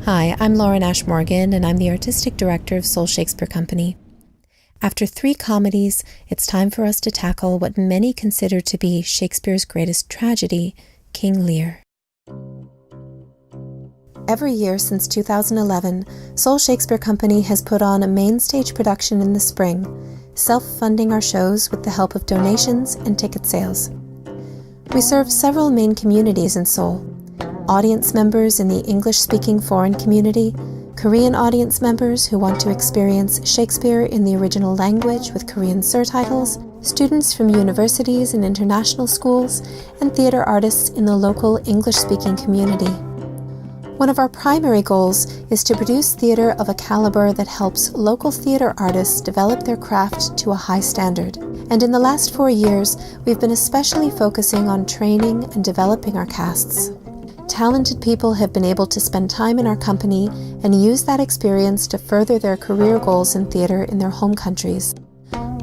Hi, I'm Lauren Ash Morgan, and I'm the Artistic Director of Seoul Shakespeare Company. After 3 comedies, it's time for us to tackle what many consider to be Shakespeare's greatest tragedy, King Lear. Every year since 2011, Seoul Shakespeare Company has put on a main stage production in the spring, self-funding our shows with the help of donations and ticket sales. We serve several main communities in Seoul: audience members in the English-speaking foreign community, Korean audience members who want to experience Shakespeare in the original language with Korean surtitles, students from universities and international schools, and theater artists in the local English-speaking community. One of our primary goals is to produce theater of a caliber that helps local theater artists develop their craft to a high standard. And in the last 4 years, we've been especially focusing on training and developing our casts. Talented people have been able to spend time in our company and use that experience to further their career goals in theater in their home countries.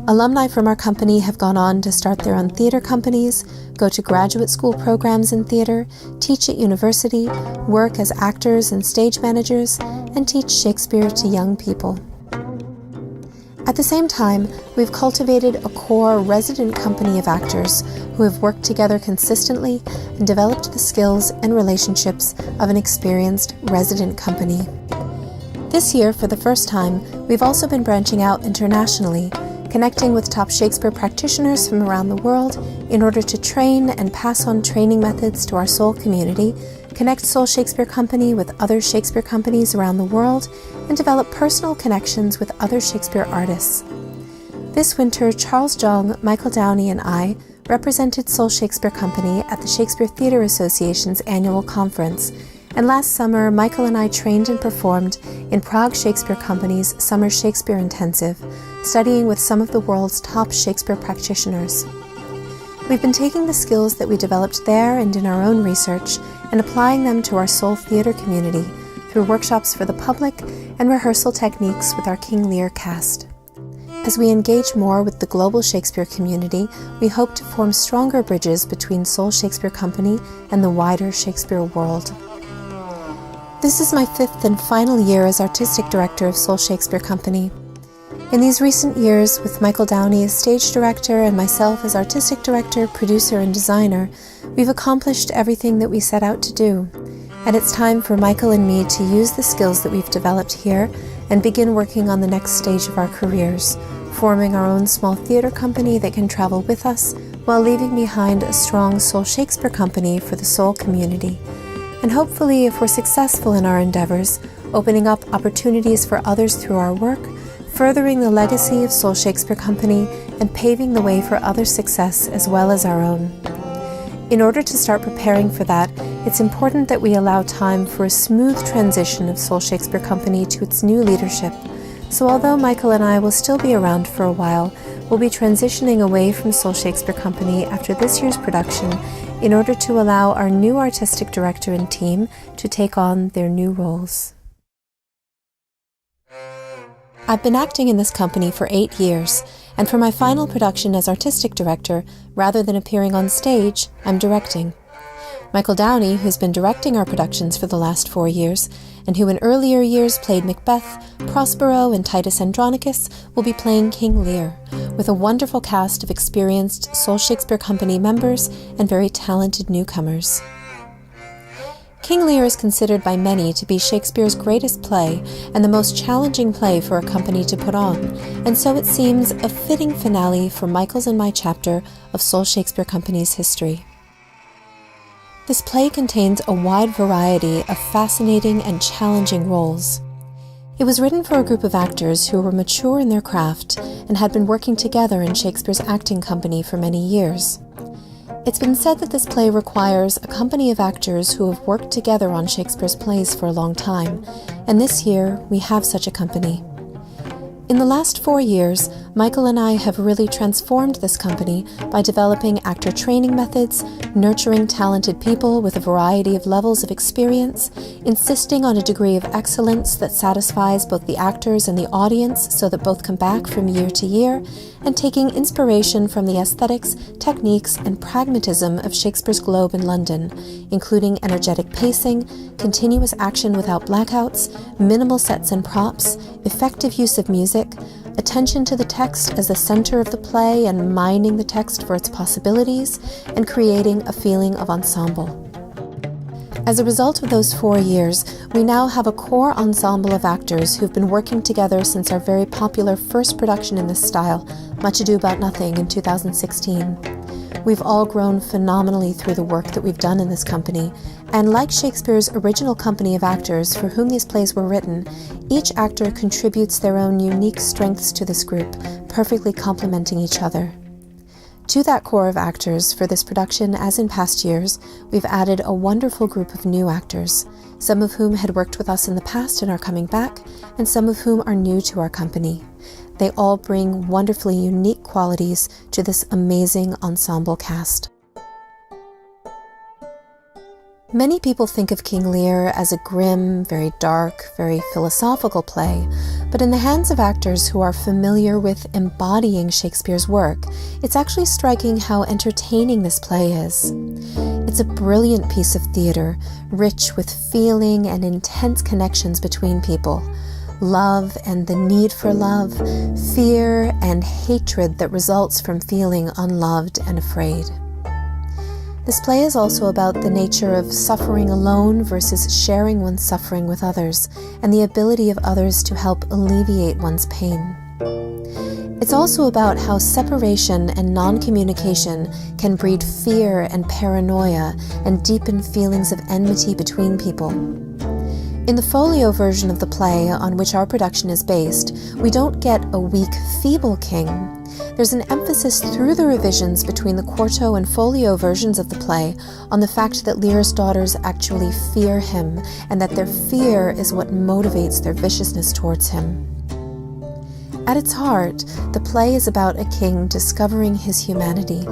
Alumni from our company have gone on to start their own theater companies, go to graduate school programs in theater, teach at university, work as actors and stage managers, and teach Shakespeare to young people. At the same time, we've cultivated a core resident company of actors who have worked together consistently and developed the skills and relationships of an experienced resident company. This year, for the first time, we've also been branching out internationally, connecting with top Shakespeare practitioners from around the world in order to train and pass on training methods to our Seoul community, connect Seoul Shakespeare Company with other Shakespeare companies around the world, and develop personal connections with other Shakespeare artists. This winter, Charles Jeong, Michael Downey, and I represented Seoul Shakespeare Company at the Shakespeare Theatre Association's annual conference, and last summer, Michael and I trained and performed in Prague Shakespeare Company's Summer Shakespeare Intensive, studying with some of the world's top Shakespeare practitioners. We've been taking the skills that we developed there and in our own research and applying them to our Seoul theater community through workshops for the public and rehearsal techniques with our King Lear cast. As we engage more with the global Shakespeare community, we hope to form stronger bridges between Seoul Shakespeare Company and the wider Shakespeare world. This is my 5th and final year as Artistic Director of Seoul Shakespeare Company. In these recent years, with Michael Downey as Stage Director and myself as Artistic Director, Producer, and Designer, we've accomplished everything that we set out to do. And it's time for Michael and me to use the skills that we've developed here and begin working on the next stage of our careers, forming our own small theater company that can travel with us while leaving behind a strong Seoul Shakespeare Company for the Seoul community. And hopefully, if we're successful in our endeavors, opening up opportunities for others through our work, furthering the legacy of Seoul Shakespeare Company, and paving the way for other success as well as our own. In order to start preparing for that, it's important that we allow time for a smooth transition of Seoul Shakespeare Company to its new leadership. So although Michael and I will still be around for a while, we'll be transitioning away from Seoul Shakespeare Company after this year's production in order to allow our new artistic director and team to take on their new roles. I've been acting in this company for 8 years, and for my final production as artistic director, rather than appearing on stage, I'm directing. Michael Downey, who's been directing our productions for the last 4 years, and who in earlier years played Macbeth, Prospero, and Titus Andronicus, will be playing King Lear, with a wonderful cast of experienced Seoul Shakespeare Company members and very talented newcomers. King Lear is considered by many to be Shakespeare's greatest play and the most challenging play for a company to put on, and so it seems a fitting finale for Michael's and my chapter of Seoul Shakespeare Company's history. This play contains a wide variety of fascinating and challenging roles. It was written for a group of actors who were mature in their craft and had been working together in Shakespeare's acting company for many years. It's been said that this play requires a company of actors who have worked together on Shakespeare's plays for a long time, and this year we have such a company. In the last 4 years, Michael and I have really transformed this company by developing actor training methods, nurturing talented people with a variety of levels of experience, insisting on a degree of excellence that satisfies both the actors and the audience so that both come back from year to year, and taking inspiration from the aesthetics, techniques, and pragmatism of Shakespeare's Globe in London, including energetic pacing, continuous action without blackouts, minimal sets and props, effective use of music, attention to the text as the center of the play and mining the text for its possibilities, and creating a feeling of ensemble. As a result of those 4 years, we now have a core ensemble of actors who've been working together since our very popular first production in this style, Much Ado About Nothing, in 2016. We've all grown phenomenally through the work that we've done in this company, and like Shakespeare's original company of actors for whom these plays were written, each actor contributes their own unique strengths to this group, perfectly complementing each other. To that core of actors for this production, as in past years, we've added a wonderful group of new actors, some of whom had worked with us in the past and are coming back, and some of whom are new to our company. They all bring wonderfully unique qualities to this amazing ensemble cast. Many people think of King Lear as a grim, very dark, very philosophical play, but in the hands of actors who are familiar with embodying Shakespeare's work, it's actually striking how entertaining this play is. It's a brilliant piece of theater, rich with feeling and intense connections between people. Love and the need for love, fear and hatred that results from feeling unloved and afraid. This play is also about the nature of suffering alone versus sharing one's suffering with others, and the ability of others to help alleviate one's pain. It's also about how separation and non-communication can breed fear and paranoia and deepen feelings of enmity between people. In the folio version of the play on which our production is based, we don't get a weak, feeble king. There's an emphasis through the revisions between the quarto and folio versions of the play on the fact that Lear's daughters actually fear him, and that their fear is what motivates their viciousness towards him. At its heart, the play is about a king discovering his humanity.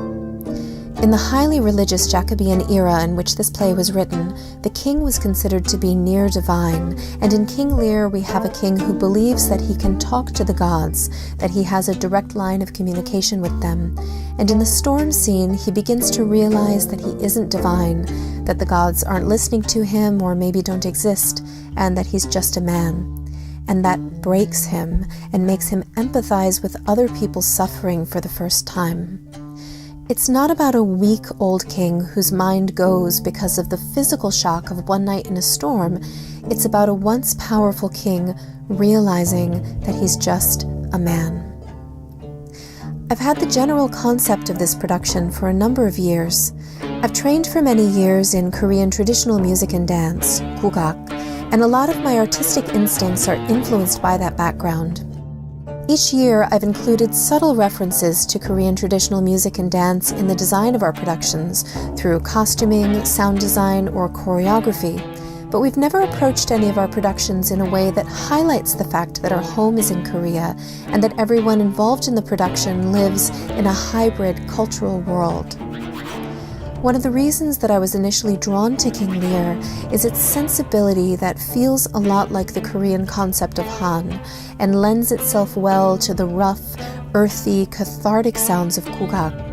In the highly religious Jacobean era in which this play was written, the king was considered to be near divine, and in King Lear we have a king who believes that he can talk to the gods, that he has a direct line of communication with them, and in the storm scene he begins to realize that he isn't divine, that the gods aren't listening to him or maybe don't exist, and that he's just a man. And that breaks him and makes him empathize with other people's suffering for the first time. It's not about a weak old king whose mind goes because of the physical shock of one night in a storm. It's about a once powerful king realizing that he's just a man. I've had the general concept of this production for a number of years. I've trained for many years in Korean traditional music and dance, gugak, and a lot of my artistic instincts are influenced by that background. Each year, I've included subtle references to Korean traditional music and dance in the design of our productions through costuming, sound design, or choreography, but we've never approached any of our productions in a way that highlights the fact that our home is in Korea and that everyone involved in the production lives in a hybrid cultural world. One of the reasons that I was initially drawn to King Lear is its sensibility that feels a lot like the Korean concept of Han and lends itself well to the rough, earthy, cathartic sounds of gugak.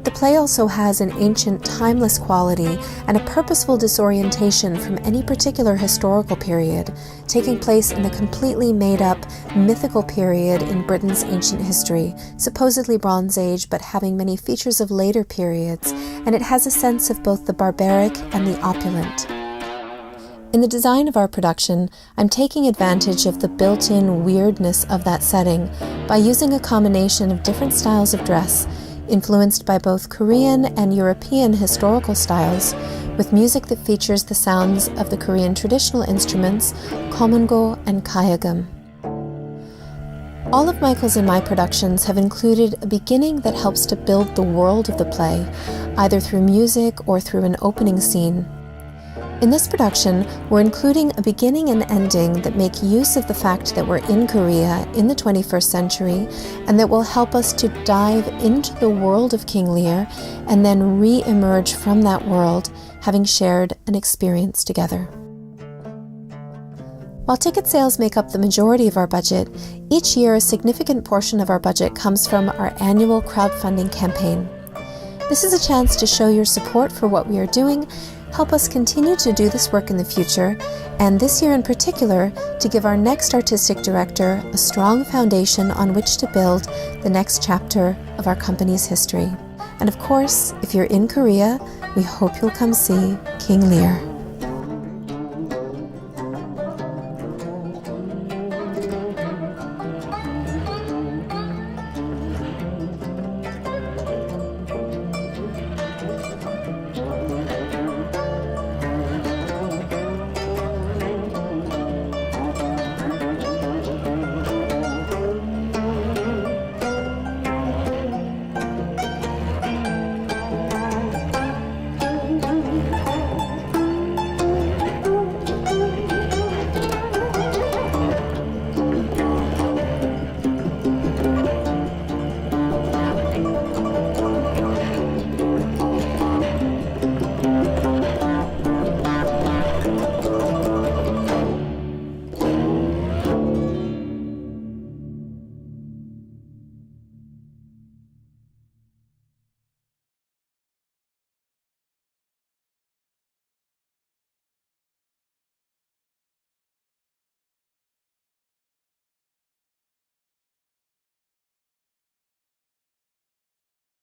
The play also has an ancient, timeless quality and a purposeful disorientation from any particular historical period, taking place in a completely made-up, mythical period in Britain's ancient history, supposedly Bronze Age, but having many features of later periods, and it has a sense of both the barbaric and the opulent. In the design of our production, I'm taking advantage of the built-in weirdness of that setting by using a combination of different styles of dress, influenced by both Korean and European historical styles, with music that features the sounds of the Korean traditional instruments, komungo and kayagum. All of Michael's and my productions have included a beginning that helps to build the world of the play, either through music or through an opening scene. In this production, we're including a beginning and ending that make use of the fact that we're in Korea in the 21st century and that will help us to dive into the world of King Lear and then re-emerge from that world, having shared an experience together. While ticket sales make up the majority of our budget, each year a significant portion of our budget comes from our annual crowdfunding campaign. This is a chance to show your support for what we are doing, help us continue to do this work in the future, and this year in particular, to give our next artistic director a strong foundation on which to build the next chapter of our company's history. And of course, if you're in Korea, we hope you'll come see King Lear.